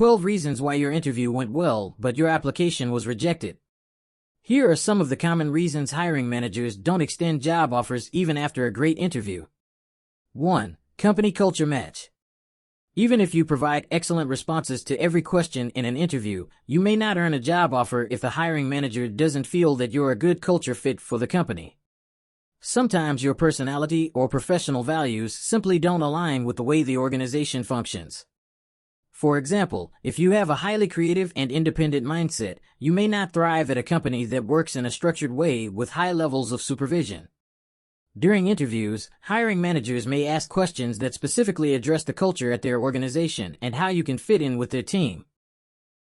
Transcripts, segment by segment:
12 reasons why your interview went well, but your application was rejected. Here are some of the common reasons hiring managers don't extend job offers even after a great interview. 1. Company culture match. Even if you provide excellent responses to every question in an interview, you may not earn a job offer if the hiring manager doesn't feel that you're a good culture fit for the company. Sometimes your personality or professional values simply don't align with the way the organization functions. For example, if you have a highly creative and independent mindset, you may not thrive at a company that works in a structured way with high levels of supervision. During interviews, hiring managers may ask questions that specifically address the culture at their organization and how you can fit in with their team.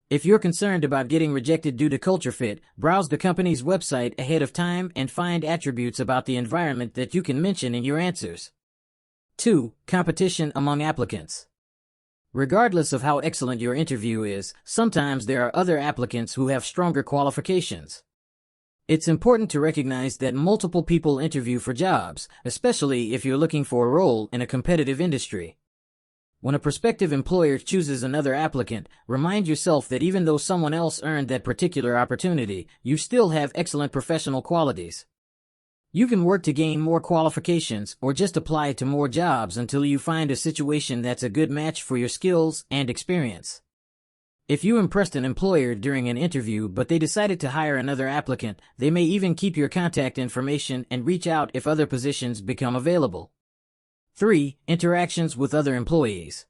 If you're concerned about getting rejected due to culture fit, browse the company's website ahead of time and find attributes about the environment that you can mention in your answers. 2. Competition among applicants. Regardless of how excellent your interview is, sometimes there are other applicants who have stronger qualifications. It's important to recognize that multiple people interview for jobs, especially if you're looking for a role in a competitive industry. When a prospective employer chooses another applicant, remind yourself that even though someone else earned that particular opportunity, you still have excellent professional qualities. You can work to gain more qualifications or just apply to more jobs until you find a situation that's a good match for your skills and experience. If you impressed an employer during an interview but they decided to hire another applicant, they may even keep your contact information and reach out if other positions become available. 3. Interactions with other employees.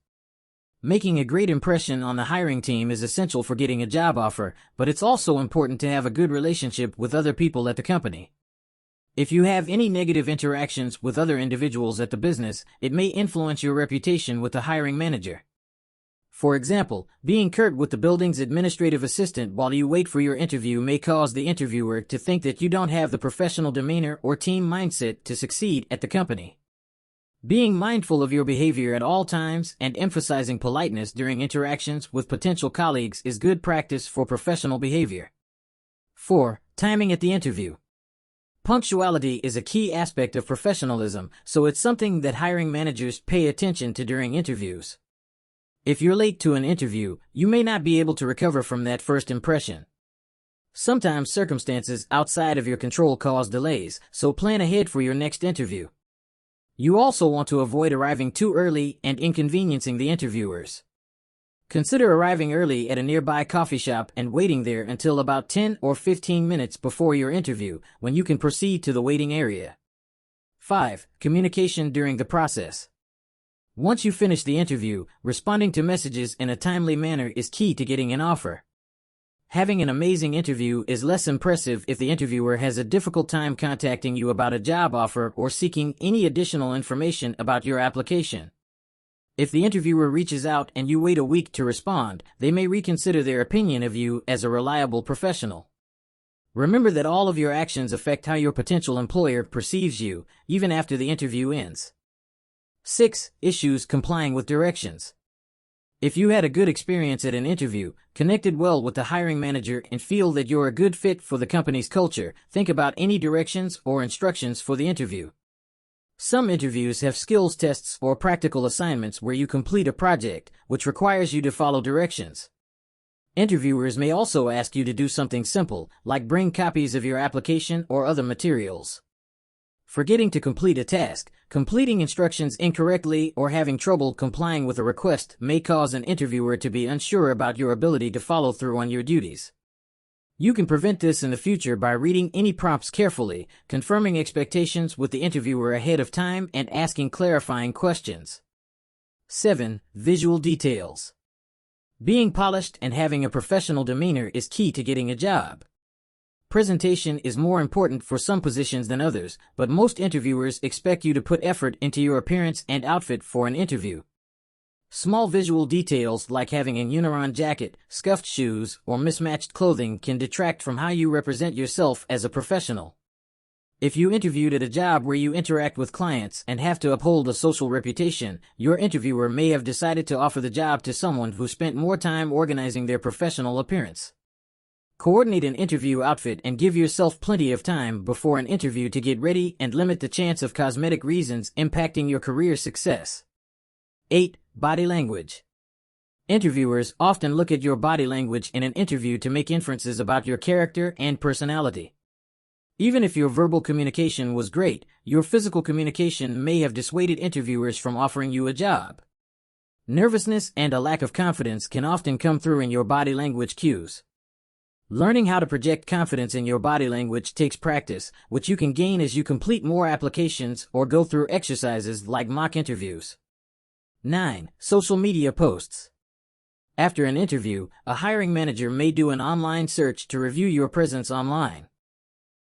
Making a great impression on the hiring team is essential for getting a job offer, but it's also important to have a good relationship with other people at the company. If you have any negative interactions with other individuals at the business, it may influence your reputation with the hiring manager. For example, being curt with the building's administrative assistant while you wait for your interview may cause the interviewer to think that you don't have the professional demeanor or team mindset to succeed at the company. Being mindful of your behavior at all times and emphasizing politeness during interactions with potential colleagues is good practice for professional behavior. 4. Timing at the interview. Punctuality is a key aspect of professionalism, so it's something that hiring managers pay attention to during interviews. If you're late to an interview, you may not be able to recover from that first impression. Sometimes circumstances outside of your control cause delays, so plan ahead for your next interview. You also want to avoid arriving too early and inconveniencing the interviewers. Consider arriving early at a nearby coffee shop and waiting there until about 10 or 15 minutes before your interview, when you can proceed to the waiting area. 5. Communication during the process. Once you finish the interview, responding to messages in a timely manner is key to getting an offer. Having an amazing interview is less impressive if the interviewer has a difficult time contacting you about a job offer or seeking any additional information about your application. If the interviewer reaches out and you wait a week to respond, they may reconsider their opinion of you as a reliable professional. Remember that all of your actions affect how your potential employer perceives you, even after the interview ends. 6. Issues complying with directions. If you had a good experience at an interview, connected well with the hiring manager, and feel that you're a good fit for the company's culture, think about any directions or instructions for the interview. Some interviews have skills tests or practical assignments where you complete a project, which requires you to follow directions. Interviewers may also ask you to do something simple, like bring copies of your application or other materials. Forgetting to complete a task, completing instructions incorrectly, or having trouble complying with a request may cause an interviewer to be unsure about your ability to follow through on your duties. You can prevent this in the future by reading any prompts carefully, confirming expectations with the interviewer ahead of time, and asking clarifying questions. 7. Visual details. Being polished and having a professional demeanor is key to getting a job. Presentation is more important for some positions than others, but most interviewers expect you to put effort into your appearance and outfit for an interview. Small visual details like having a Uniron jacket, scuffed shoes, or mismatched clothing can detract from how you represent yourself as a professional. If you interviewed at a job where you interact with clients and have to uphold a social reputation, your interviewer may have decided to offer the job to someone who spent more time organizing their professional appearance. Coordinate an interview outfit and give yourself plenty of time before an interview to get ready, and limit the chance of cosmetic reasons impacting your career success. 8. Body language. Interviewers often look at your body language in an interview to make inferences about your character and personality. Even if your verbal communication was great, your physical communication may have dissuaded interviewers from offering you a job. Nervousness and a lack of confidence can often come through in your body language cues. Learning how to project confidence in your body language takes practice, which you can gain as you complete more applications or go through exercises like mock interviews. 9. Social media posts. After an interview, a hiring manager may do an online search to review your presence online.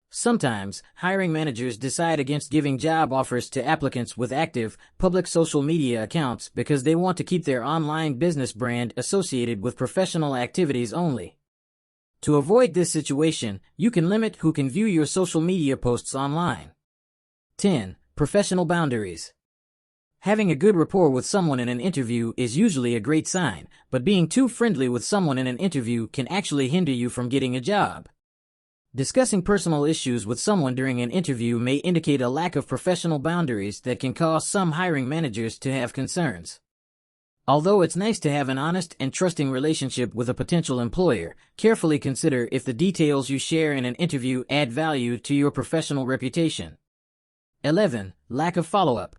Sometimes, hiring managers decide against giving job offers to applicants with active, public social media accounts because they want to keep their online business brand associated with professional activities only. To avoid this situation, you can limit who can view your social media posts online. 10. Professional boundaries. Having a good rapport with someone in an interview is usually a great sign, but being too friendly with someone in an interview can actually hinder you from getting a job. Discussing personal issues with someone during an interview may indicate a lack of professional boundaries that can cause some hiring managers to have concerns. Although it's nice to have an honest and trusting relationship with a potential employer, carefully consider if the details you share in an interview add value to your professional reputation. 11. Lack of follow-up.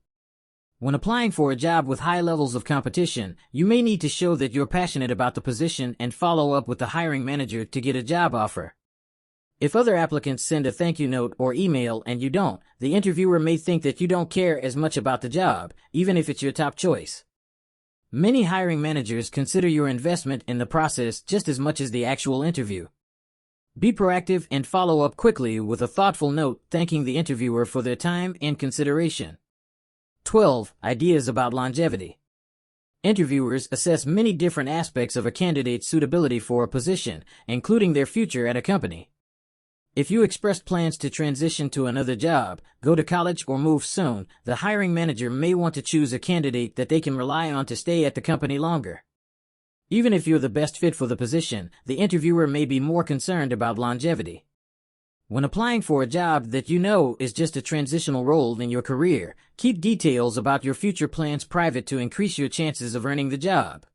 When applying for a job with high levels of competition, you may need to show that you're passionate about the position and follow up with the hiring manager to get a job offer. If other applicants send a thank you note or email and you don't, the interviewer may think that you don't care as much about the job, even if it's your top choice. Many hiring managers consider your investment in the process just as much as the actual interview. Be proactive and follow up quickly with a thoughtful note thanking the interviewer for their time and consideration. 12. Ideas about longevity. Interviewers assess many different aspects of a candidate's suitability for a position, including their future at a company. If you expressed plans to transition to another job, go to college, or move soon, the hiring manager may want to choose a candidate that they can rely on to stay at the company longer. Even if you're the best fit for the position, the interviewer may be more concerned about longevity. When applying for a job that you know is just a transitional role in your career, keep details about your future plans private to increase your chances of earning the job.